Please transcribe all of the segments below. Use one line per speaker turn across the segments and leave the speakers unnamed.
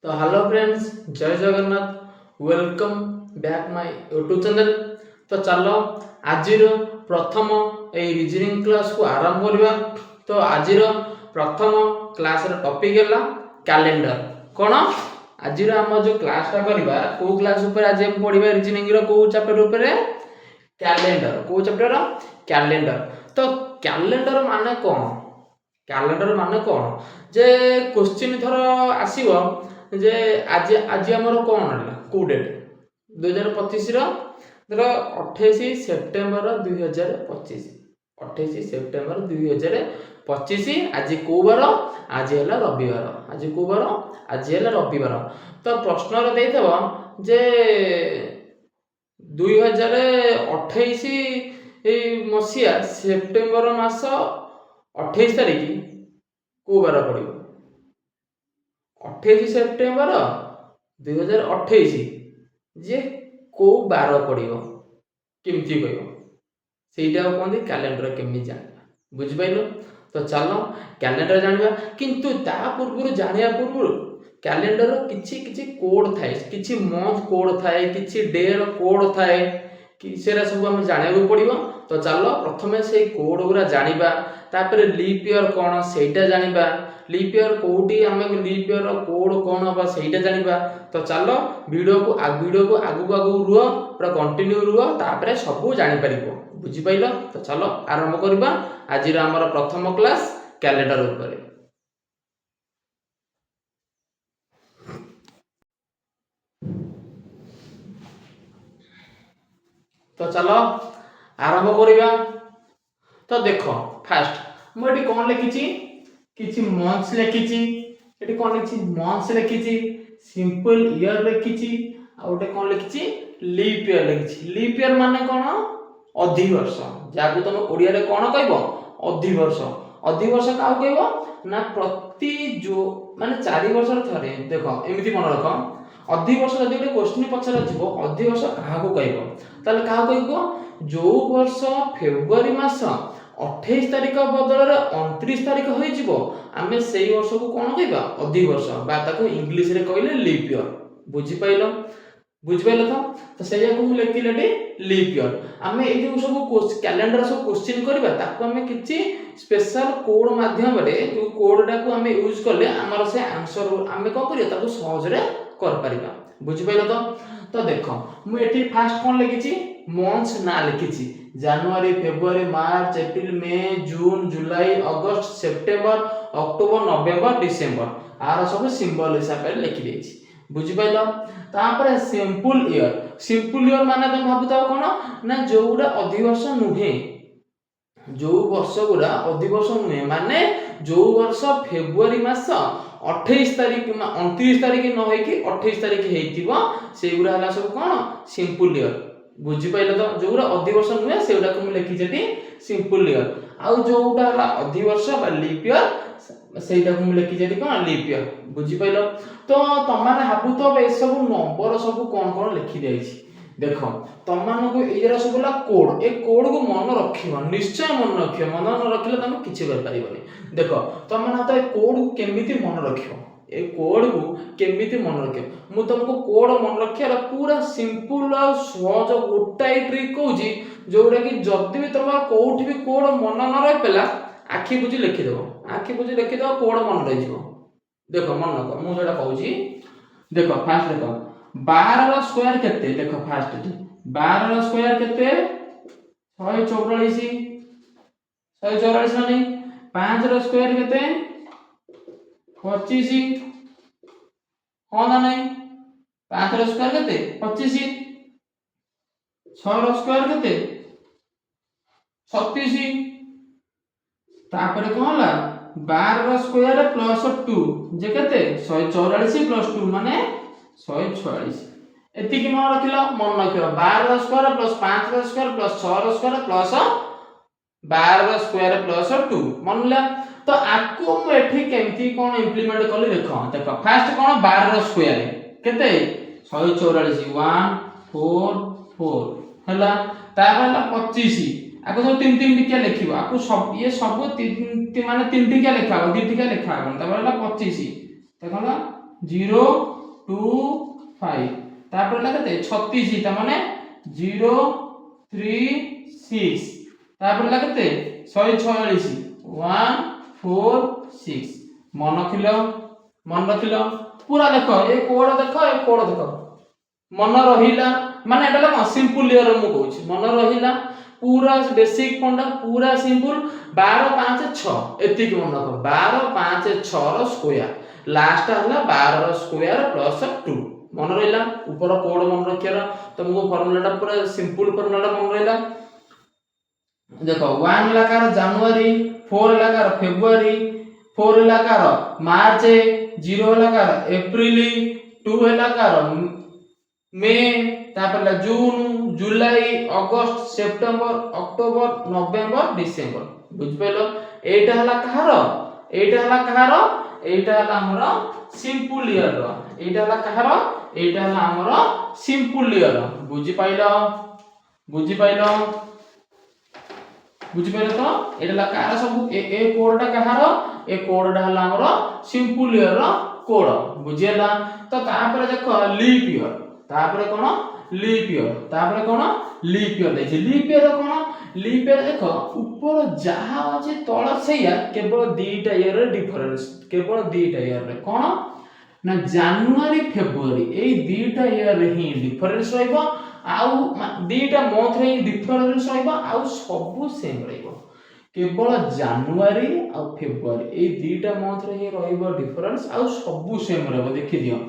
तो hello friends, जय Jagannath. Welcome back my YouTube channel. तो चलो आज प्रथम रीजनिंग क्लास को आरंभ करवा। तो आज प्रथम क्लास टॉपिक है कैलेंडर। कौन आज आम जो क्लासटा करवा को क्लास ऊपर आज हम पढ़ा रीजनिंग को चैप्टर ऊपर कैलेंडर। को चैप्टर कैलेंडर। तो कैलेंडर माने कौन? कैलेंडर माने कौन जे क्वेश्चन थर आसीबो जे आज आज हमर कौन है को डेट 2025 रो धर 28 सेप्टेम्बर 2025 28 सेप्टेम्बर 2025 आज को बार आज है रविवार। आज को बार आज है रविवार। तो प्रश्न रे देइथबो जे 2028 मसिया सेप्टेम्बर मास 28 तारीख को बार पड़ो 28 सेप्टेम्बर 2028 जे को बार पड़ो केमती कह सेटा कहते कैलेंडर केमी जाना बुझिपार। तो चलो कैलेंडर जाना किंतु ता पूर्व जाना पूर्व कैलेंडर किछि किछि कोड थाए किछि मंथ कोड थाए किछि डे रो कोड थाए कि सेरा सब हम जानिबो पड़िबो। तो चलो प्रथमे से कोड गुरा जानिबा तापर लीप ईयर कोन सेटा जानिबा लीप ईयर कोठी हम लीप ईयर रो कोड कोन बा सेटा जानिबा। तो चलो वीडियो को आगु आगु रुह पूरा कंटिन्यू रुह तापर सब जानि परिबो बुझि पाइलो। तो चलो आरंभ करबा आज हमर प्रथम क्लास कैलेंडर ऊपर। तो चलो आरंभ करबा। तो देखो फास्ट मुझे कौन लिखी किछि मंथ्स लिखी एटी कौन लिखी मंथ्स लिखी सिंपल ईयर लिखी आउटे कौन लिखी लीप ईयर लिखी। लीप ईयर माने कौन अधिवर्ष जाको तुम ओडिया रे कौन कहबो अधिवर्ष। अधिवर्ष का कहबो ना प्रति जो माने 4 वर्ष थरे देखो एमिति मन रख अधिवर्ष जदि गोटे क्वेश्चन पछरा जिवो अधिवर्ष काहाको कहबो ताले काहाको कहबो जो वर्ष फेब्रुआरी मास 28 तारिख बदल 29 तारिख होई जिवो आमे सेई वर्ष को कोन कहबा अधिवर्ष बा ताको इंग्लिश रे कहले लीप ईयर बुझि पाइलो तो सेया को लिखि लेटी लीप ईयर। आमे ए जो सब कैलेंडर सब क्वेश्चन करबा ताको आमे किछि स्पेशल कोड माध्यम रे जो कोड को आमे यूज करले हमर से आंसर आमे को करियो ताको सहज रे कर परिबा बुझि पाइलो। तो देखो मु एठी फास्ट कोन लिखिछि मंथ्स ना लिखिछि जनवरी फेब्रुआरी मार्च एप्रिल मई जून जुलाई अगस्त सेप्टेम्बर अक्टोबर नवेम्बर डिसेम्बर आर सब सिंबल हिसाब से लिखि देछि बुझि पाइलो। तापर सिंपल ईयर माने तुम भाबुता कोन ना जोउडा अधिवर्ष नुहे जो वर्ष गुडा अधिवर्ष नुहे माने जो वर्ष फेब्रुआरी मास 28 तारिख 29 तारिख न होई कि 28 तारिख हेइतिबो सेगुडा हला सब कोन सिंपल ईयर बुझि पाइलो। तो जोउडा अधिवर्ष नुहे सेउडा को लिखि जेती सिंपल ईयर आउ जोउडा हला अधिवर्ष बा लीप ईयर सेटा को लिखि जेती कोन लीप ईयर बुझि पाइलो। तो तमाने हाबु तो ए सब नंबर सब कोन लिखि देछि देखो तुम को एरा सब कोड ए कोड को मन रखिबो निश्चय मन रखियो मन न रखिले तुम किछि कर परिबोनी। देखो तुम माने तो ए कोड को केमिति मन रखियो ए कोड को केमिति मन रखियो मु तुमको कोड मन रखिया पूरा सिंपल आ सहज गोटाई ट्रिक कहूची जोडा कि जदी भी तुम कोठी भी कोड मन न रह पेला आखि बुझी लिखि देबो कोड मन रह जिवो। देखो मन न मु जोडा कहूची देखो फास्ट देखो 12 रो स्क्वायर केते देखो फास्ट 12 रो स्क्वायर केते 144 नहीं 5 रो स्क्वायर केते 25 हो ना नहीं 5 रो स्क्वायर केते 25 6 रो स्क्वायर केते 36 तापर कोन होला 12 रो स्क्वायर प्लस 2 जे केते 144 प्लस 2 माने 146 एति कि मन रखिलो मन रखियो 12 रो स्क्वायर प्लस 5 रो स्क्वायर प्लस 6 रो स्क्वायर प्लस 12 रो स्क्वायर प्लस 2 मनला। तो आकु मु एठी केमथि कोन इंप्लीमेंट कली देखो फास्ट कोन 12 रो स्क्वायर केते 144 144 हला तापर 25 आको सब तीन तीन टिकिया लिखिबो आको सब ये सब माने तीन टिकिया लिखा 2 टिकिया लिखा तापर 25 देखला 0 2 5 तापर ला केते 36 त माने 0 3 6 तापर ला केते 146 1 4 6 मन रखिलो पूरा देखो ए कोड देखो मन रहिला माने एटा ला सिंपल इयर मु कहूची मन रहिला पूरा बेसिक फंडा पूरा सिंपल 12 5 6 एति के मन रखो 12 5 6 रो स्क्वायर लास्ट हला 12 रो स्क्वायर प्लस 2 मन रहिला ऊपर कोड मन रखियाला तुमको फार्मूलाटा पूरा सिंपल फार्मूलाटा मन रहिला देखो 1 लाकार जनवरी 4 लाकार फेब्रुआरी 4 लाकार मार्च 0 लाकार अप्रैल 2 लाकार मे तापर जून जुलाई अगस्त सेप्टेम्बर अक्टोबर नवेम्बर डिसेम्बर बुझ पेलो एटा हला कहार एटा हला हमर सिंपल ईयर रो एटा हला कहार एटा हला हमर सिंपल ईयर बुझ पाइलो तो एटा हला कहार सब ए कोडटा कहार ए कोडटा हला हमर सिंपल ईयर रो कोड बुझियला तो तापर देखो लीप ईयर तापर कोन लीप ईयर लीप ईयर देखो ऊपर जहा अछि तळ सेया केवल दीटा ईयर रे डिफरेंस केवल दीटा ईयर रे कोन ना जनवरी फेब्रुआरी ए दीटा ईयर रे ही डिफरेंस रहइबो आउ दीटा मंथ रे ही डिफरेंस रहइबो आउ सब सेम रहइबो केवल जनवरी आ फेब्रुआरी ए दीटा मंथ रे ही रहइबो डिफरेंस आउ सब सेम रहइबो देखि दियो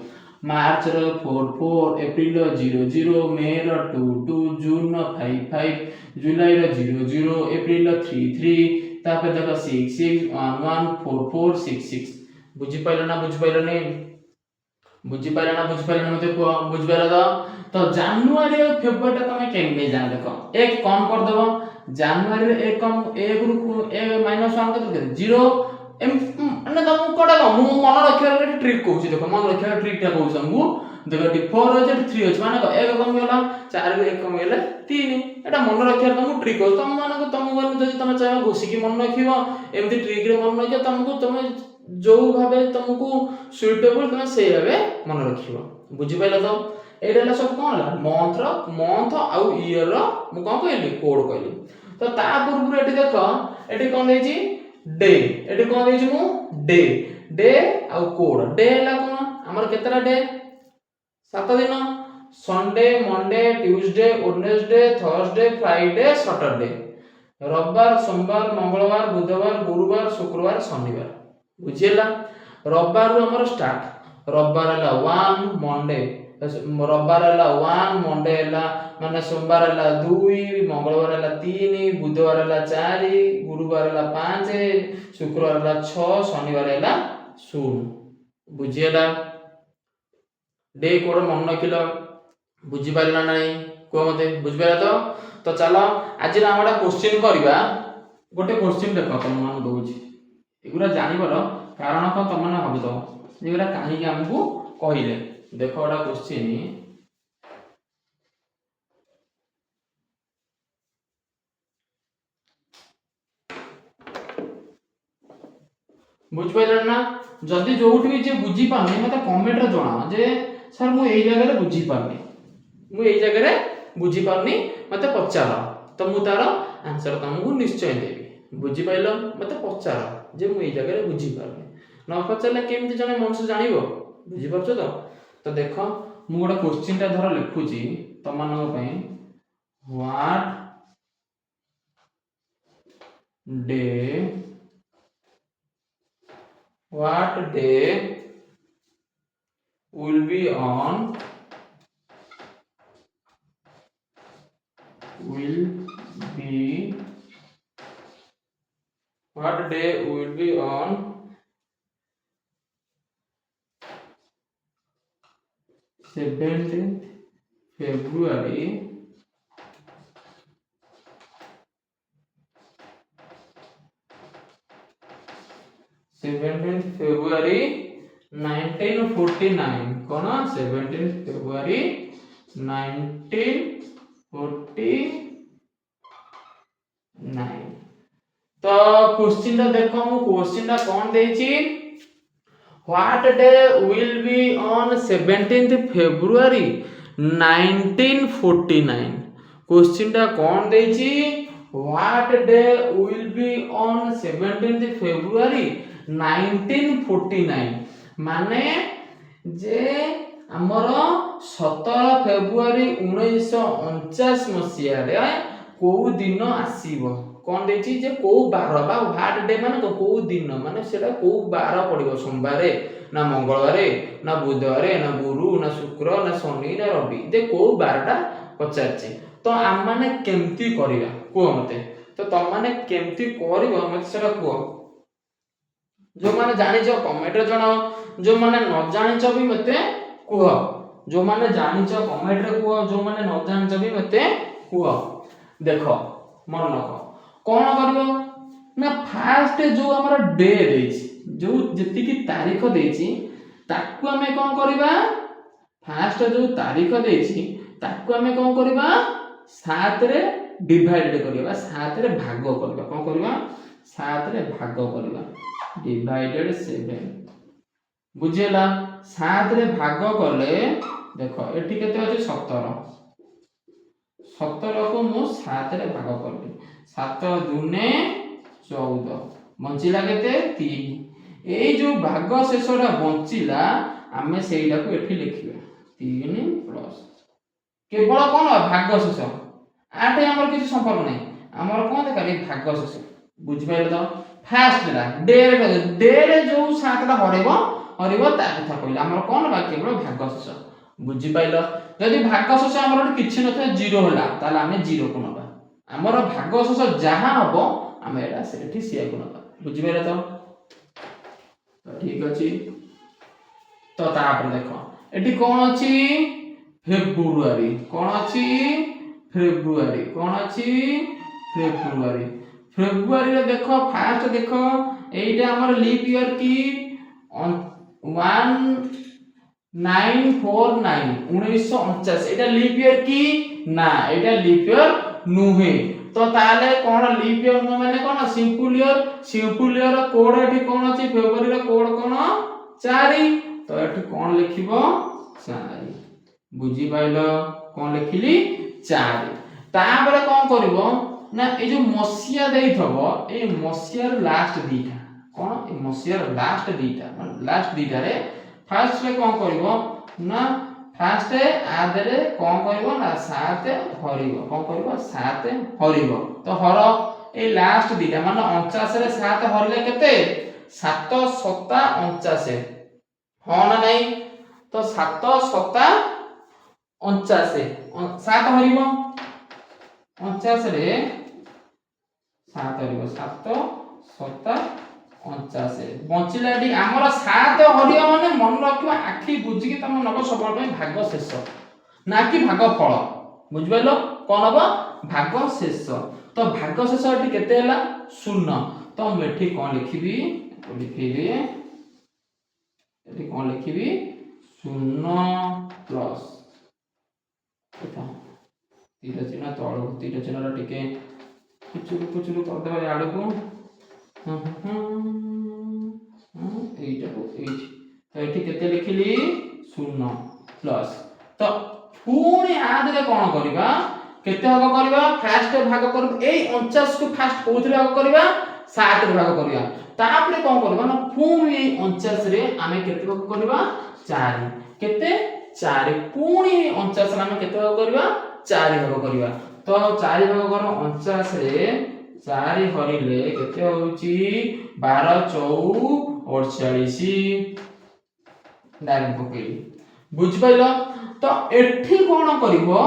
मार्च रो 4 4 अप्रैल रो 0 0 मई रो 2 2 जून रो 5 5 जुलाई रो 0 0 अप्रैल रो 3 3 तापर देखो 6 6 1 1 4 4 6 6 बुझि पाइलो ना मते को बुझ पाइलो तो जनवरी और फेब्रुआरी तमे केने जान देखो एक कम कर देबो जनवरी रे एक कम 1 रु ए -1 कर 0 अने तुम कोडा मु मन रखिया ट्रिक कहूची देखो मन रखिया ट्रिक टा कहूछ हमहु देखो 4 अछि 3 अछि माने एक कम गेला 4 रे एक कम गेले 3 एटा मन रखिया तुम ट्रिक कहूछ तुम माने तुम जदि तुम चाहे घोसी की मन रखिबो एमती ट्रिक रे मन रखिया तुमको तुम जो भाबे तुमको सुइटेबल तुम से भाबे मन रखिबो बुझि पाइलो तो एटा सब कोन ला मंथ आउ ईयर रो मु कोन कहली कोड कहली तो ता पूर्व एटी देखो एटी कोन देछि डे एटी कोन देछि मु डे आउ कोड डे ला कोन हमर केतरा डे 7 दिन Sunday Monday Tuesday Wednesday Thursday Friday Saturday रविवार सोमवार मंगलवार बुधवार गुरुवार शुक्रवार शनिवार बुझियला रविवार रो हमर स्टार्ट रविवार ला 1 मंडे रविवार ला 1 मंडे ला माने सोमवार ला 2 मंगलवार ला 3 बुधवार ला 4 गुरुवार ला 5 शुक्रवार ला 6 शनिवार ला 0 बुझियला डे कोड मन रखिलो बुझि पाइला नाही को मते बुझ पाइला तो चलो आज ना हमडा क्वेश्चन करबा गोटे क्वेश्चन देखो तुम मान दोछि एगुरा जानिबर कारण को तुम माने भाबुतो एगुरा काहे कि हमकु कहिले देखो एटा क्वेश्चन बुझ पाइला ना जदी जोउठी भी जे बुझी पानी मते कमेंट रे जणा जे सर मु एई जगह रे बुझी पारनी मते पचार तो मु तार आंसर तुमको निश्चय देबी बुझी पाइलो मते पचार जे मु एई जगह रे बुझी पारनी न पचारले केमति जने मनुष्य जानिबो बुझी परछो तो देखो मु गोटा क्वेश्चन ता धर लिखुची तमनको पई what day will be on what day will be on 17th February 1949 cone 17th February 1949 तो क्वेश्चन ता देखो मु क्वेश्चन ता कोन देछि What day will be on 17th February 1949? Question टा कौन देछि? What day will be on 17th February 1949? माने जे हमर 17 फेब्रुआरी 1949 मसिया रे को दिन आसीबो कौन देछि जे को बार बा व्हाट डे माने को दिन माने सेटा को बार पड़िबो सोमवार ना मंगलवार ना बुधवार ना गुरु ना शुक्र ना शनि ना रवि दे को बारटा पचारछि तो आम माने केमती करिया को मते तो तम माने केमती करिवो मते सेटा को जो माने जानिछो कमेंट रे जणाओ जो माने न जानिछो भी मते कुह जो माने जानिछो कमेंट रे कुह जो माने न जानिछो भी मते कुह देखो मन रख कौन करिवो ना फास्ट जो हमर डे देछि जो जति की तारीख देछि ताकू हमें कौन करिबा फास्ट जो तारीख देछि ताकू हमें कौन करिबा 7 रे डिवाइड करिबा 7 रे भाग करिबा कौन करिबा 7 रे भाग करिबा डिवाइडेड 7 बुझेला 7 रे भाग कले देखो एठी केते अछि 17 17 को मु 7 रे भाग करबी 7 दुने 14 बंचिला केते 3 एई जो भाग शेषटा बंचिला आमे सेइडा को एठी लिखिबा 3 प्लस केवल कोन भाग शेष 8 हमर किछ संपर्क नै हमर कोन देखाली भाग शेष बुझि पाइल तो फास्ट ला डे रे जो 7 टा हरेबो ता कथा कहला हमर कोन बा केवल भाग शेष बुझि पाइल यदि भाग शेष हमर किछि नथे 0 होला ताले आमे 0 को नबा हमर भाग शेष जहा हबो आमे एटा सेठी सिया को नबा बुझि पाइल तो ठीक अछि तो तापर देखो एठी कोन अछि फेब्रुआरी कोन अछि फेब्रुआरी कोन अछि फेब्रुआरी फेब्रुआरी रे देखो फास्ट देखो एटा हमर लीप ईयर की 1949 एटा लीप ईयर की ना एटा लीप ईयर नुहे तो ताले कोन लीप ईयर माने कोन सिंपल ईयर कोड एठी कोन अछि फेब्रुआरी रे कोड कोन 4 तो एठी कोन लिखिबो 4 बुझी पाइलो कोन लिखिली 4 तापर कोन करिवो ना ए जो मसिया देइथबो ए मसियार लास्ट दीटा कोन ए मसियार लास्ट दीटा रे फास्ट रे कोन करिवो ना फास्ट आदरे कोन करिवो ना 7 हरिवो कोन करिवो 7 हरिवो तो हर ए लास्ट दीटा माने 49 रे 7 हरिले केते 7 7 49 हो ना नहीं तो 7 7 49 7 हरिवो 49 रे 7 हरिवो 7 7 49 बंचिला डी हमर 7 हरियो माने मन रखिबा आखी बुझी कि तम नब सबल पे भाग शेष ना कि भाग फल बुझ पाइलो कोन हबो भाग शेष तो भाग शेष एठी केते हला 0 तो मेठी कोन लिखिबी एठी कोन लिखिबी 0 प्लस एटा तीर चिन्ह तळो तीर चिन्ह टिके कुचुरु कर देबा याड को एटा को एच तो एठी केते लिखिली 0 प्लस तो पुणी आदरे कोन करबा केते भाग करबा फास्ट भाग करब ए 49 को फास्ट कोथरे भाग करबा 7 रे भाग करबा तापरे कोन करबा ना पुणी 49 रे आमे केते भाग करबा 4 केते 4 पुणी 49 रे आमे केते भाग करबा 4 भाग करबा तो 4 भाग कर 49 रे 4 हरिले केते होउची 12 4 48 डायरेक्ट पकेली बुझ पाइलो तो एठी कोन करिवो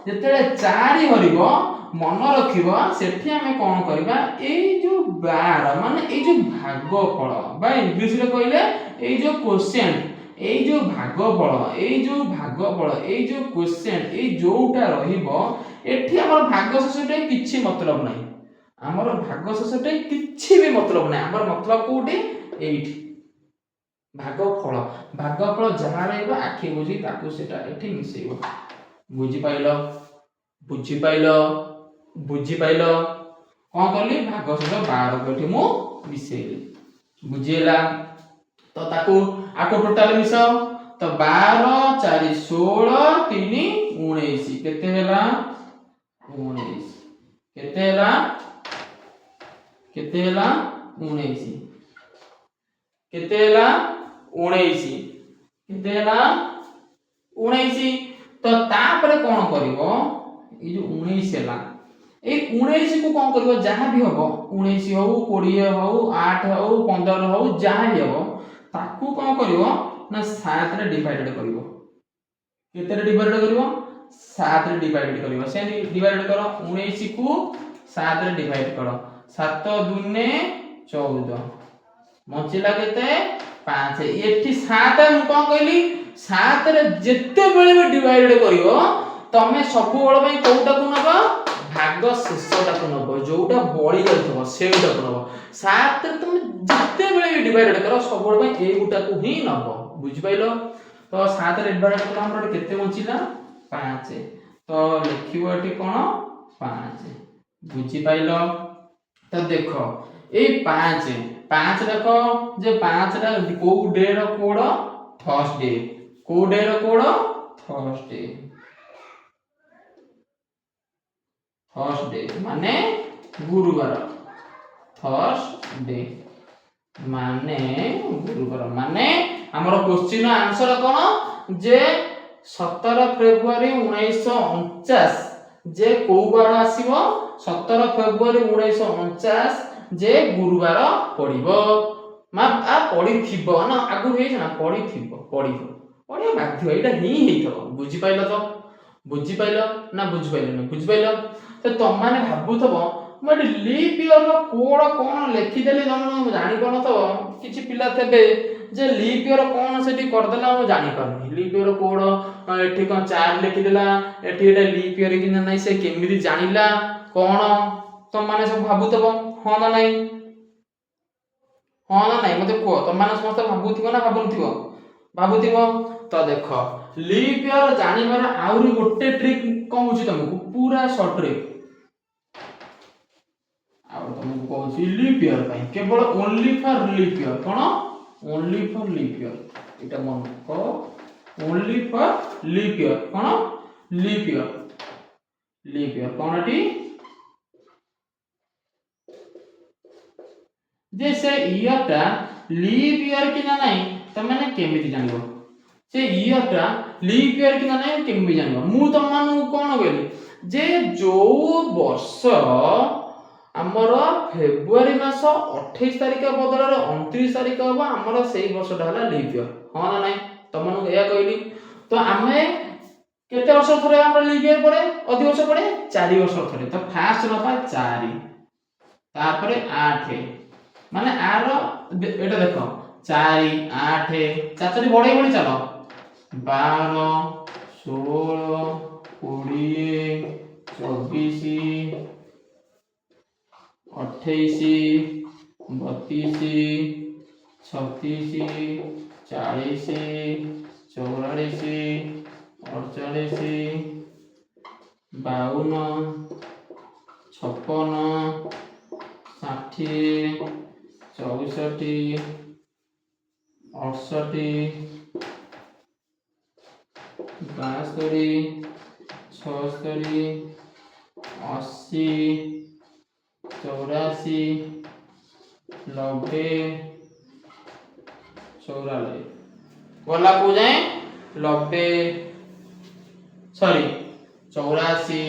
जते 4 हरिवो मन रखिबो सेठी हमें कोन करबा ए जो 12 माने ए जो भागफल बा इंग्लिश रे कहले ए जो क्वेश्चन ए जो भागफल ए जो क्वेश्चन ए जोटा रहिबो एठी हमर भाग शेषटे किछि मतलब नाही हमर भाग शेषटे किछि भी मतलब नाही हमर मतलब कोठी एठी भागफल जहा रहइबो आखि बुझी ताकू सेटा एठी मिसेइबो बुझी पाइलो कोन करली भाग शेष 12 को एठी मु मिसेइली बुझिएला तो ताकू आको टोटल मिसाओ तो 12 4 16 3 19 केते होला 19 केते होला 19 केते होला 19 केते होला 19 तो तापरे कोन करिवो ई जो 19 हैला ए 19 को कोन करिवो जहां भी हबो 19 हो 20 हो 8 हो 15 हो जहां भी हबो ताकू कोन करिवो ना 7 रे डिवाइडेड करिवो केते रे डिवाइडेड करिवो 7 रे डिवाइडेड करिवो से डिवाइडेड करो 19 को 7 रे डिवाइड करो 7 दुने 14 मचिला केते 5 एठी 7 हम कोन कहली 7 रे जेते बेले भी डिवाइडेड करिवो तमे सब बेले पई कोउटा को नबो भाग शेषटा को नबो जोटा बळी जायथबो सेटा को नबो 7 रे तुम जेते बेले भी डिवाइडेड करो सब बेले पई ए गुटा को ही नबो बुझि पाइलो तो 7 रे डिवाइड करला हमर केते बचिला 5 तो लिखिबो एठी कोन 5 बुझि पाइलो तो देखो ए 5 देखो जे 5 रा को डे रो कोड थर्सडे को डे रो कोड थर्सडे माने गुरुवार थर्सडे माने गुरुवार माने हमर क्वेश्चन आंसर कोन जे 17 फेब्रुआरी 1949 जे को बार आसीबो 17 फेब्रुआरी 1949 जे गुरुवार पड़िबो मा आ पड़ी थिबो ना आगु हे ना पड़ी थिबो पड़ी बाध्य एटा ही हेइथबो बुझि पाइलो तो बुझि पाइलो ना बुझि पाइलो ना बुझि पाइलो तो तुम माने भाबुथबो मटे लीप ईयर रो कोड कोन लिखि देली तुम जानि कोन तो किछि पिला थेबे जे लीप ईयर कोन सेठी कर देला हम जानि पारनी लीप ईयर कोड एठी कोन 4 लिखि देला एठी एटा लीप ईयर कि नै से केमिति जानिला कोन तुम माने सब भाबुथबो हो ना नहीं मते को तुम माने समस्त भाबुथिबो ना भाबुथिबो तो देखो लीप ईयर जानिबार आउरी गोटे ट्रिक कहूची तुमको पूरा शॉर्ट ट्रिक और तुमको कहूची लीप ईयर पई केवल ओनली फॉर लीप ईयर कोन ओनली फॉर लीप ईयर एटा मन को ओनली फॉर लीप ईयर कोन लीप ईयर कोनटी जैसे ईयरटा लीप ईयर कि ना नहीं तमने केमिति जानिबो से ईयरटा लीप ईयर कि ना नहीं केमिति जानिबो मु तम मानु कोन गेली जे जो वर्ष हमर फेब्रुआरी मास 28 तारिख बदल 29 तारिख हबो हमर सेही वर्षटा हला लीप ईयर हो ना नहीं तम मानु एया कहली तो आमे केते वर्ष थरे हमर लीप ईयर पड़े अधि वर्ष पड़े 4 वर्ष थरे तो फास्ट रफा 4 तापरे 8 माने आरो एटा देखो 4 8 चाचरी बढे बढी चलो 12 16 20 24 28 32 36 40 44 48 52 56 60 64 68 72 76 80 84 90 94 गला को जाए 90 सॉरी 84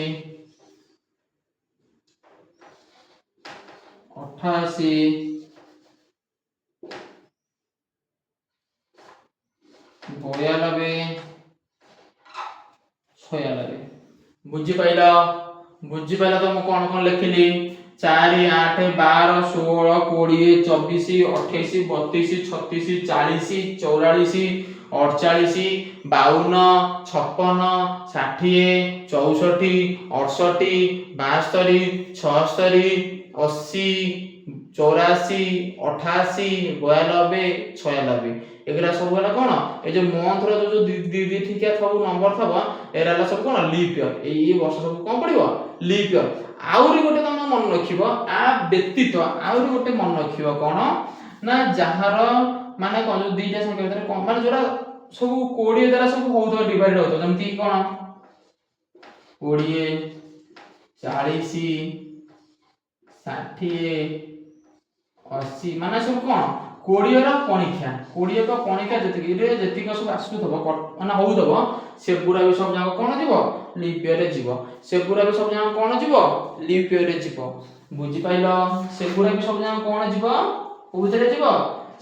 88 92 96 बुझी पाइला तो मु कोन कोन लिखिली 4 8 12 16 20 24 28 32 36 40 44 48 52 56 60 64 68 72 76 80 84 88 92 96 एगरा सब वाला कोन ए जो मंथ रो जो दी ठीका सब नंबर थबो एराला सब कोन लीप ईयर ए वर्ष सब कोन पड़िबो लीप ईयर आउरी गोटे तुम मन रखिबो आ व्यतीत आउरी गोटे मन रखिबो कोन ना जहार माने कोन जो दीटा संख्या भीतर कोन माने जोरा सब 20 द्वारा सब होतो डिवाइड होतो जमती कोन 20 40 60 80 माने सब कोन 20 रो पणिख्या 20 को पणिख्या जति को सब आसु थबो माने होउ थबो से पूरा भी सब जाको कोन जीवो लीप ईयर रे जीवो से पूरा भी सब जाको कोन जीवो लीप ईयर रे जीवो बुझी पाइलो से पूरा भी सब जाको कोन जीवो कोथरे जीवो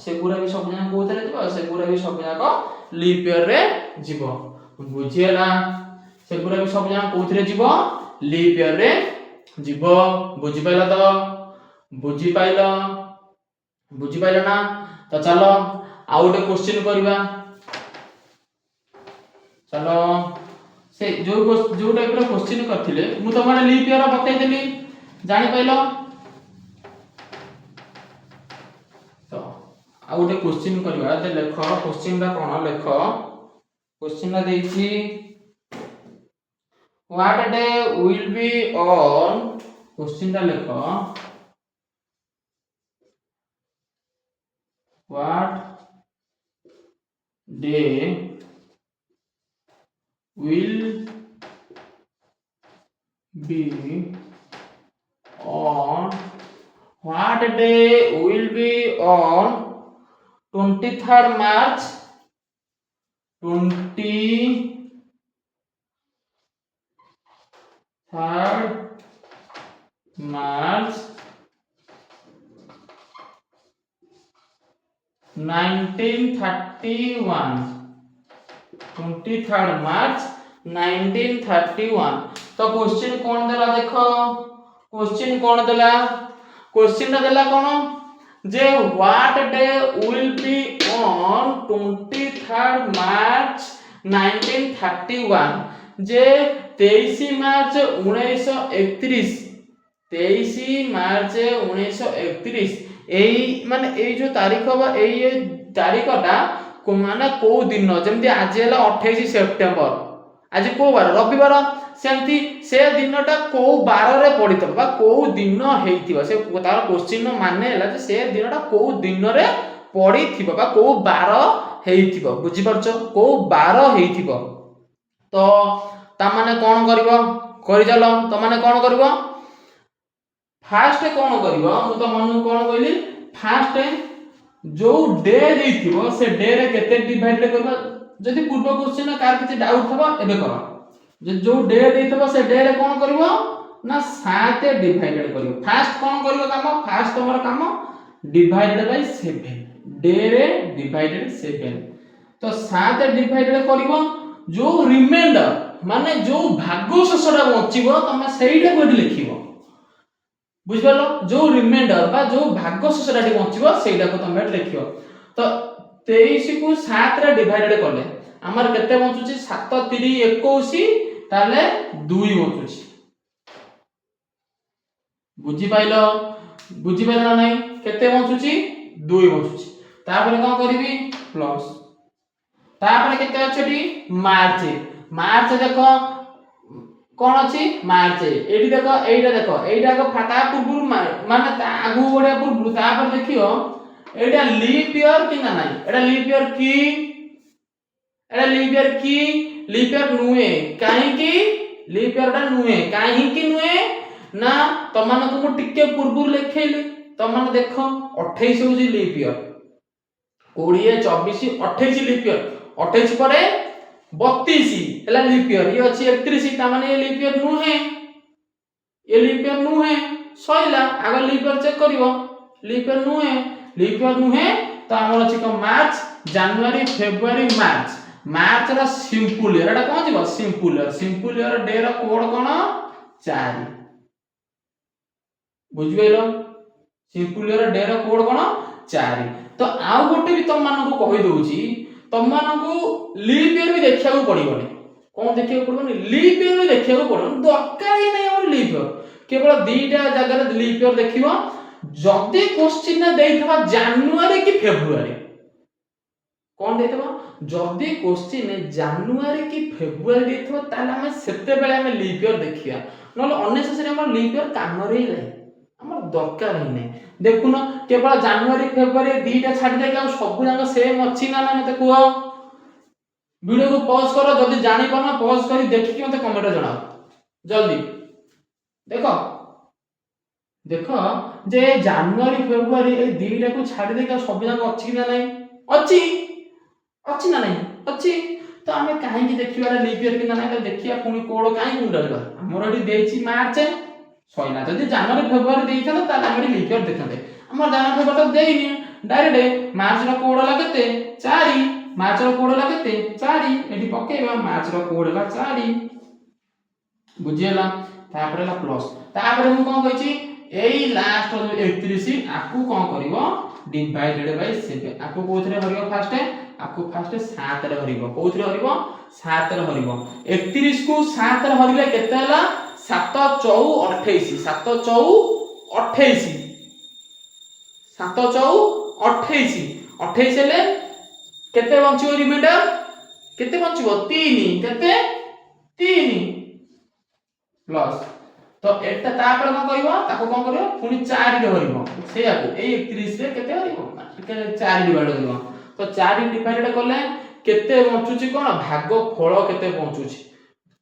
से पूरा भी सब जाको कोथरे जीवो से पूरा भी सब जाको लीप ईयर रे जीवो बुझियला से पूरा भी सब जाको कोथरे जीवो लीप ईयर रे जीवो बुझी पाइलो तो बुझी पाइलो ना तो चलो आ गोटे क्वेश्चन करबा चलो से जो टाइप रो क्वेश्चन करथिले मु तो माने लीप ईयर बतै देली जानि पाइलो तो आ गोटे क्वेश्चन करबा ते लेख क्वेश्चन दा कोन लेख क्वेश्चन दा देछि what day will be on question दा लेख what day will be on what day will be on 23rd March 23rd March 1931 23rd March 1931 तो क्वेश्चन कौन देला देखो क्वेश्चन कौन देला क्वेश्चन देला कौन जे what day will be on 23rd March 1931 जे 23 मार्च 1931 23 मार्च 1931 एई माने एई जो तारीख बा एई तारीखटा को माने को दिन जेमति आज हला 28 सेप्टेम्बर आज को बार रविवार सेमति से दिनटा को बार रे पडितो बा को दिन हेइथिबा से तार क्वेश्चन माने हला जे से दिनटा को दिन रे पडिथिबा बा को बार हेइथिबा बुझि परछो को बार हेइथिबा तो ता माने कोन करबो करि चलो तो माने कोन करबो फास्ट कोन करबो मु तो मनु कोन कहली फास्ट जो डे देथिबो से डे रे केते डिवाइड रे करबो जदि पूर्व क्वेश्चन कार किछि डाउट थबो एबे करो जो डे देथिबो से डे रे कोन करबो ना 7 डिवाइड करबो फास्ट कोन करबो काम फास्ट तमर काम डिवाइडेड बाय 7 डे रे डिवाइडेड 7 तो 7 डिवाइड रे करबो जो रिमाइंडर माने जो भागो शेषटा बचिबो तमे सेइटा कोठी लिखिबो बुझलो जो रिमाइंडर बा जो भागो शेषटा बचिबो सेइटा को तमे लिखियो तो 23 को 7 रे डिवाइडेड करले हमर केते बचुची 7 3 21 ताले 2 बचुची बुझी पाइलो ना नहीं केते बचुची 2 बचुची तापर कोन करबी प्लस तापर केते अछटी मार्च देखो कोन अछि मार्च एडी देखो एइटा को फाटा पूर्व माने ता आगु बढिया पूर्व तापर देखियो एटा लीप ईयर कि ना नहीं एटा लीप ईयर की लीप ईयर नुए काहे की लीप ईयर टा नुए काहे की नुए ना तमान को मु टिके पूर्व लिखेली तमान देखो 28 होजी लीप ईयर 20 24 28 लीप ईयर 28 परे 32 हला लीप ईयर ये अछि 31 ता माने ये लीप ईयर नुहे सइला आगे लीप ईयर चेक करिवो लीप ईयर नुहे तो हमर अछि को मार्च जनवरी फेब्रुआरी मार्च रा सिंपल ईयर एटा कोन जिवो सिंपल ईयर डे रा कोड कोन 4 बुझबेलो सिंपल ईयर डे रा कोड कोन 4 तो आउ गोटे भी तुम मानको कहि दोउची तुम मानको लीप ईयर भी देखिया को पड़िबोनी कोन देखिया को पड़िबोनी लीप ईयर भी देखिया को पड़िबोनी दरकार ही नहीं हमर लीप ईयर केवल दीटा जगह रे लीप ईयर देखिबो जदी क्वेश्चन ने देइथबा जनवरी कि फेब्रुआरी कोन देइथबा जदी क्वेश्चन ने जनवरी कि फेब्रुआरी देइथबा ताले हम सेते बेले हम लीप ईयर देखिया नले अननेसेसरी हमर लीप ईयर काम रे नै ଆମର ଦରକାର ହିଁ ନାହିଁ। ଦେଖୁନ କେବଳ ଜାନୁଆରୀ ଫେब्ରୁଆରୀ ଦିଟା ଛାଡି ଦେଇକି ଆଉ ସବୁ ଯାକ ସେମ୍ ଅଛି ନା ନା ମତେ କୁହ। ଭିଡ଼ିଓକୁ ପଜ କର, ଯଦି ଜାଣିପାରୁନ ପଜ କରି ଦେଖିକି ମତେ କମେଣ୍ଟରେ ଜଣାଅ ଜଲ୍ଦି। ଦେଖ ଦେଖ ଯେ ଜାନୁଆରୀ ଫେବ୍ରୁଆରୀ ଏଇ ଦିଟାକୁ ଛାଡି ଦେଇକି ଆଉ ସବୁ ଯାକ ଅଛି ନା ନାହିଁ? ଅଛି, ଅଛି ନା ନାହିଁ? ଅଛି। ତ ଆମେ କାହିଁକି ଦେଖିବା ଲିପ୍ ଇୟର କି ନା ନାହିଁ ଦେଖିବା, ପୁଣି କୋଡ଼ କାହିଁକି ମୁଣ୍ଡ? ଆମର ଏଠି ଦେଇଛି ମାର୍ଚ୍ଚ ସଇଲା। ଯଦି ଜାନୁଆରୀ ଫେବ୍ରୁଆରୀ ଦେଇଥାନ୍ତେ ତାହେଲେ ଆମେ ଲିପ୍ ଇୟର ଦେଖନ୍ତେ। ଆମର ଜାନୁଆରୀ ଫେବ୍ରୁଆରୀ ଦେଇନି, ଡାଇରେକ୍ଟ ମାର୍ଚ୍ଚର କୋଡ଼ ହେଲା କେତେ? 4। ମାର୍ଚ୍ଚର କୋଡ଼ ହେଲା କେତେ? 4। ଏଠି ପକେଇବା ମାର୍ଚ୍ଚର କୋଡ଼ ହେଲା 4। ବୁଝିହେଲା? ତାପରେ ହେଲା ପ୍ଲସ୍, ତାପରେ ମୁଁ କଣ କହିଛି ଏଇ ଲାଷ୍ଟ 31 ଆକୁ କଣ କରିବ ଡିଭାଇଡେड ବାଇ 7। ଆକୁ କୋଉଥିରେ ହରିବ ଫାଷ୍ଟ? ଆକୁ ଫାଷ୍ଟ 7 ରେ ହରିବ। କୋଉଥିରେ ହରିବ? 7 ରେ ହରିବ। 31 କୁ 7 ରେ ହରିଲେ କେତେ ହେଲା? 7 ଚଉ 28। 7 ଚଉ 28। 7 ଚଉ 28। 28 ହେଲେ କେତେ ବଞ୍ଚିବ ରିମାଇଣ୍ଡର? କେତେ ବଞ୍ଚିବ? 3। କେତେ? 3 ପ୍ଲସ୍। ତ ଏଟା ତାପରେ କଣ କରିବ? ତାକୁ କଣ କରିବ? ପୁଣି 4 ରେ ହରିବ। ସେଇଆକୁ ଏଇ 31 ରେ କେତେ ହରିବ? ଟିକେ 4 ଡିଭାଇଡ କରିବ। ତ 4 ଡିଭାଇଡେଡ କଲେ କେତେ ବଞ୍ଚୁଛି? କଣ ଭାଗ ଫଳ କେତେ ବଞ୍ଚୁଛି?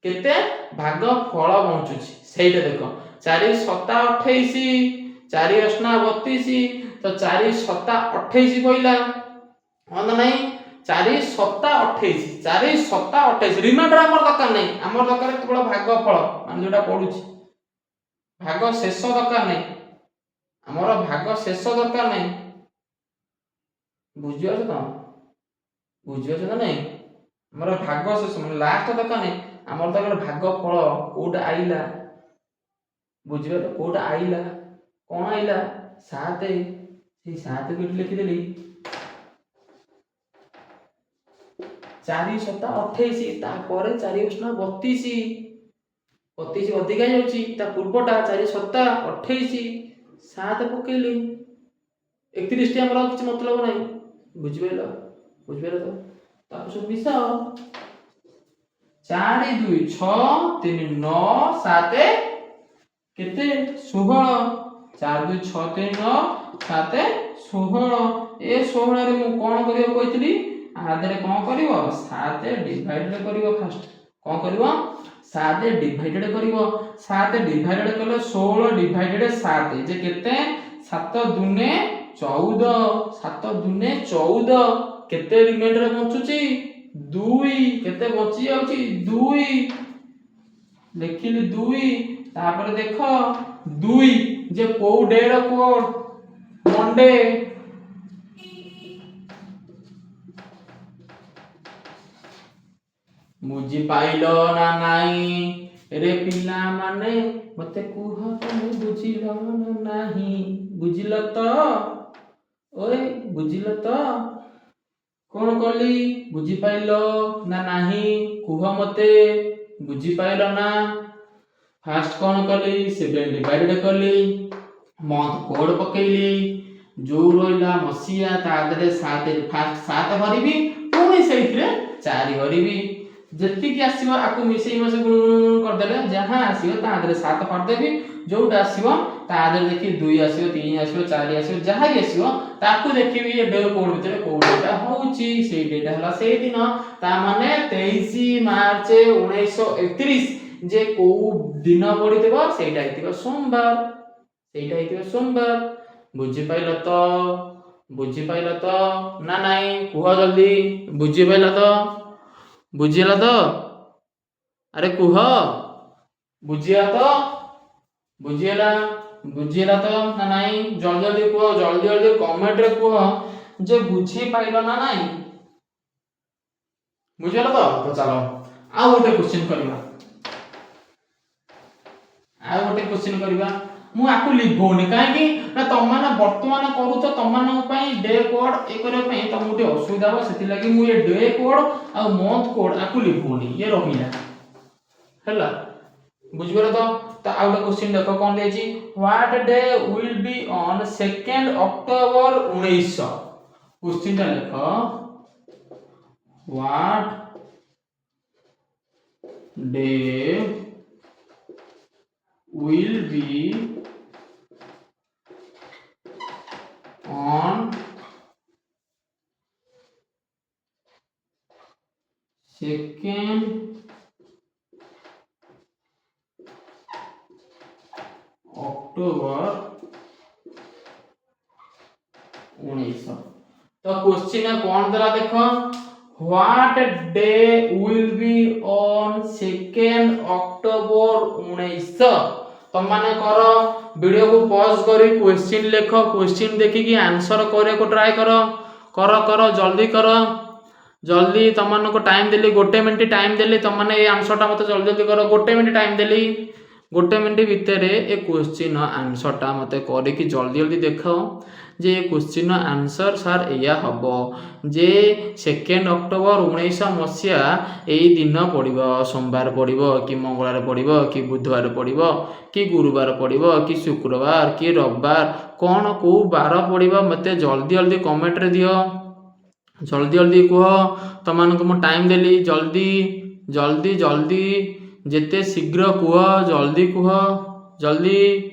କେତେ ଭାଗ ଫଳ ବଞ୍ଚୁଛି ସେଇଟା ଦେଖ। 4 7 28, 4 ଅଷ୍ଟନା 32, ତ 4 7 28 କହିଲା ହଁ ନା ନାହିଁ? 4 7 28, 4 7 28। ରିମାଇଣ୍ଡର ଆମର ଦରକାର ନାହିଁ, ଆମର ଦରକାର କେବଳ ଭାଗ ଫଳ ମାନେ ଯୋଉଟା ପଡୁଛି। ଭାଗ ଶେଷ ଦରକାର ନାହିଁ, ଆମର ଭାଗ ଶେଷ ଦରକାର ନାହିଁ। ବୁଝିପାରୁଛ ତ? ବୁଝିପାରୁଛ ନା ନାହିଁ? ଆମର ଭାଗ ଶେଷ ମାନେ ଲାଷ୍ଟ ଦରକାର ନାହିଁ, ଆମର ଦରକାର ଭାଗ ଫଳ କୋଉଟା ଆଇଲା। ବୁଝିପାରିଲ? କୋଉଟା ଆଇଲା, କଣ ଆଇଲା? 7। ସେଇ 7 କୁ ଏଠି ଲେଖିଦେଲି। 4 7 28, ତାପରେ 4 ଅଷ୍ଟନା 32। 32 ଅଧିକା ଯାଉଛି, ତା ପୂର୍ବଟା 4 7 28, 7 ପକେଇଲି। 31 ଟି ଆମର କିଛି ମତଲବ ନାହିଁ। ବୁଝିପାରିଲ? ବୁଝିପାରିଲ ତ? ତାକୁ ସବୁ ମିଶାଅ। 4 2 6 3 9 7 କେତେ? 16। 4 2 6 3 9 7 16। ଏ 16 ରେ ମୁଁ କଣ କରିବାକୁ କହିଥିଲି? ଆଦେରେ କଣ କରିବ? 7 ଡିଭାଇଡେଡ କରିବ ଫାଷ୍ଟ। କଣ କରିବ? 7 ଡିଭାଇଡେଡ କରିବ। 7 ଡିଭାଇଡେଡ କଲେ 16 ଡିଭାଇଡେଡ 7 ଯେ କେତେ? 7 ଦୁନେ 14। 7 ଦୁନେ 14। କେତେ ରିମାଇଣ୍ଡର ବଞ୍ଚୁଛି? 2। କେତେ ବଞ୍ଚି ଯାଉଛି? 2 ଲେଖିଲି 2। ତାପରେ ଦେଖ 2 ଯେ କୋଉ ଡେ ର କୋଡ? ମଣ୍ଡେ। ବୁଝି ପାଇଲ ନା ନାହିଁ? ରେ ପିଲାମାନେ ମତେ କୁହ ତମେ ବୁଝିଲ ନା ନାହିଁ? ବୁଝିଲ ତ? ଓଏ ବୁଝିଲ ତ? କଣ କଲି? ବୁଝି ପାଇଲ ନା ନାହିଁ? କୁହ ମତେ। ବୁଝି ପାଇଲ ନା? ଫାଷ୍ଟ କଣ କଲି? 7 ଡିଭାଇଡେଡ କଲି, ମନ୍ଥ କୋଡ ପକେଇଲି, ଯୋଉ ରହିଲା ମସିହା ତା ଦେହରେ 7 ଫାଷ୍ଟ 7 ହରିବି, ପୁଣି ସେଇଥିରେ 4 ହରିବି। ଯେତିକି ଆସିବ ଆକୁ ମିଶେଇ ମାସେ ଗୁଣ କରିଦେଲେ ଯାହା ଆସିବ ତା ଦେହରେ 7 କରିଦେବି। ଯୋଉଟା ଆସିବ ତା ଦେହରେ ଦେଖି 2 ଆସିବ, 3 ଆସିବ, 4 ଆସିବ, ଯାହା ଆସିବ ତାକୁ ଦେଖିବି ଏ ଡେ କୋଡ ଭିତରେ କୋଉ ଡେଟା ହଉଛି। ସେଇ ଡେଟା ହେଲା ସେଇ ଦିନ। ତା ମାନେ 23 ମାର୍ଚ୍ଚ 1931 ଯେ କୋଉ ଦିନ ପଡିଥିବ ସେଇଟା ହେଇଥିବ ସୋମବାର। ସେଇଟା ହେଇଥିବ ସୋମବାର। ବୁଝିପାଇଲ ତ? ବୁଝିପାଇଲ ତ ନା ନାହିଁ? କୁହ ଜଲ୍ଦି। ବୁଝିପାଇଲ ତ? ବୁଝିଲା ତ? ଆରେ କୁହ। ବୁଝିଲା ତ? ବୁଝିଲା? ବୁଝିଲା ତ ନା ନାହିଁ? ଜଲ୍ଦି ଜଲ୍ଦି କୁହ, ଜଲ୍ଦି ଜଲ୍ଦି କମେଣ୍ଟରେ କୁହ ଯେ ବୁଝି ପାଇଲ ନା ନାହିଁ? ବୁଝିଲ ତ? ତ ଚାଲ ଆଉ ଗୋଟେ କ୍ୱେଶ୍ଚିନ୍ କରିବା। ଆଉ ଗୋଟେ କ୍ୱେଶ୍ଚିନ୍ କରିବା। ମୁଁ ଆକୁ ଲିଭଉନି କାହିଁକି ନା ତମମାନେ ବର୍ତ୍ତମାନ କରୁଛ, ତମମାନଙ୍କ ପାଇଁ ଡେ କୋଡ ଏ କରିବା ପାଇଁ ତମକୁ ଟିକେ ଅସୁବିଧା ହେବ, ସେଥିଲାଗି ମୁଁ ଏ ଡେ କୋଡ ଆଉ ମନ୍ଥ କୋଡ ଆକୁ ଲିଭଉନି, ଇଏ ରହିଲା ହେଲା। ବୁଝିପାରିଲ ତ? ତ ଆଉ ଗୋଟେ କ୍ୱେଶ୍ଚିନ୍ ଦେଖ କଣ ଦେଇଛି? What day will be on 2 October 1900। Question टा लिख what day will be on 2 October 1900। तो क्वेश्चन कौन देला देखो, what day will be on 2 October 1900। तुम माने करो वीडियो को पॉज करी क्वेश्चन लिखो, क्वेश्चन देखि कि आंसर करे को ट्राई करो, करो जल्दी करो, जल्दी तुम मान को टाइम देली 1 मिनिट टाइम देली, तुम माने ये आंसर टा मते जल्दी जल्दी करो, 1 मिनिट टाइम देली, 1 मिनिट भितर ए क्वेश्चन आंसर टा मते करे कि जल्दी जल्दी देखो जे क्वेश्चन आंसर सार या हबो जे 2 अक्टोबर 1900 मसिया एई दिन पड़िबो, सोमवार पड़िबो कि मंगलवार पड़िबो कि बुधवार पड़िबो कि गुरुवार पड़िबो कि शुक्रवार कि रविवार, कौन को बार पड़िबो मते जल्दी जल्दी कमेंट रे दियो, जल्दी जल्दी कह, तुम मान को टाइम देली, जल्दी जल्दी जल्दी जेते शीघ्र कह, जल्दी कह, जल्दी।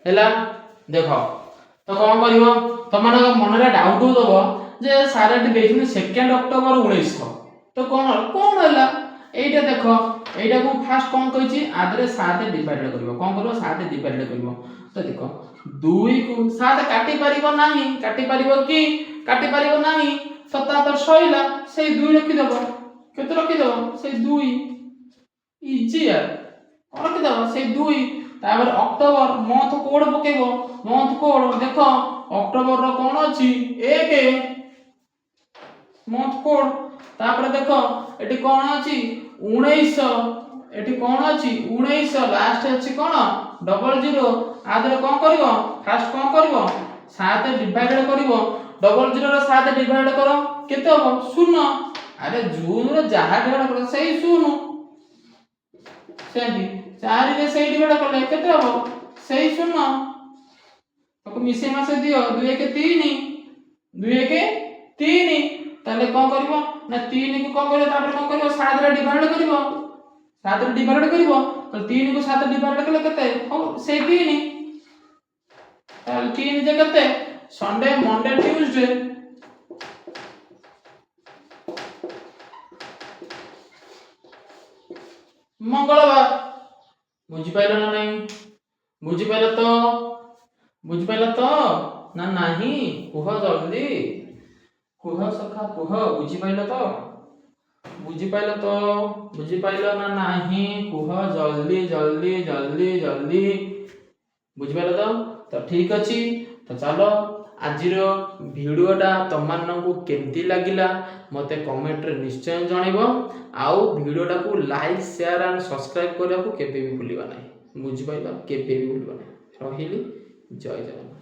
हैला देखो तो कौन करिवो, तुम मन रे डाउट दबो जे सारे देखिन 2 अक्टोबर 1900 तो कौन कौन हैला एटा देखो, एटा को फास्ट कौन कहिची आदरे 7 डिवाइड करिवो, कौन करिवो 7 डिवाइड करिवो। तो देखो 2 को 7 काटी परिबो नाही, काटी परिबो कि काटी परिबो नाही, तो तापर सइला से 2 रखि दबो, केते रखि दबो से 2 इजी यार, रखि दबो से 2 तापर अक्टोबर मंथ कोड पकेबो, मंथ कोड देखो अक्टोबर रो कोन अछि 1 मंथ कोड, तापर देखो एटी कोन अछि 1900, एटी कोन अछि 1900 लास्ट अछि कोन 00, आदरे कोन करिवो फास्ट कोन करिवो 7 डिवाइड करिवो, 00 रो 7 डिवाइड करो केते हो 0, अरे जून रो जहा डिवाइड करो सही 0 सेंती 4 रे सही डिवाइड करले केते हो सही 0, ताको मिसे मासे दियो 2 1 3, 2 1 3, ताले कोन करिवो ना 3 को कोन करिवो, तापर कोन करिवो 7 रे डिवाइड करिवो, 7 रे डिवाइड करिवो तो 3 को 7 डिवाइड करले केते हो से 3, ताले 3 जे केते संडे मंडे ट्यूसडे, मंगलवार, बुझी पाइलो ना नहीं, बुझी पाइलो तो, बुझी पाइलो तो ना नहीं, कुह जल्दी कुह सखा कुह, बुझी पाइलो तो, बुझी पाइलो तो, बुझी पाइलो ना नहीं, कुह जल्दी जल्दी जल्दी जल्दी, बुझी पाइलो तो ठीक अछि। तो चलो आजिर भिडियोटा तुम मानू केमती लगिला मते कमेंट रे निश्चय जणाइबो, आउ भिडियोटा को लाइक शेयर एंड सब्सक्राइब करने को केबे भी भूलिबा नहीं, बुझि पाइला केबे भी भूलिबा नहीं। रहिली जय जगन्नाथ।